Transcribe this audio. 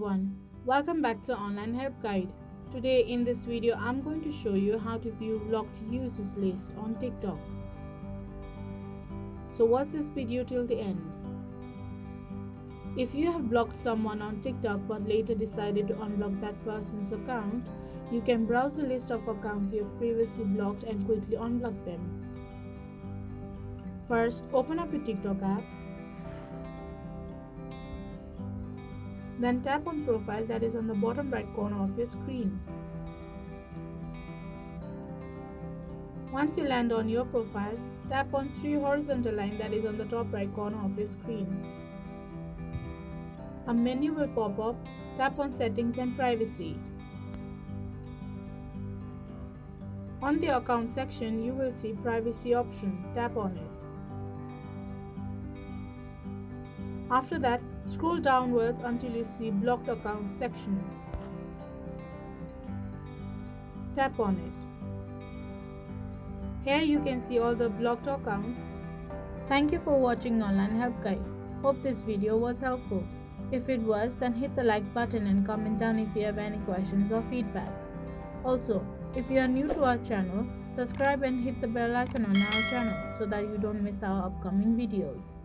everyone, welcome back to Online Help Guide. Today in this video I'm going to show you how to view blocked users list on TikTok. So watch this video till the end. If you have blocked someone on TikTok but later decided to unblock that person's account, you can browse the list of accounts you have previously blocked and quickly unblock them. First, open up your TikTok app. Then tap on Profile, that is on the bottom right corner of your screen. Once you land on your profile, tap on three horizontal lines, that is on the top right corner of your screen. A menu will pop up. Tap on Settings and Privacy. On the Account section, you will see Privacy option. Tap on it. After that, scroll downwards until you see Blocked Accounts section. Tap on it. Here you can see all the blocked accounts. Thank you for watching Online Help Guide. Hope this video was helpful. If it was, then hit the like button and comment down if you have any questions or feedback. Also, if you are new to our channel, subscribe and hit the bell icon on our channel so that you don't miss our upcoming videos.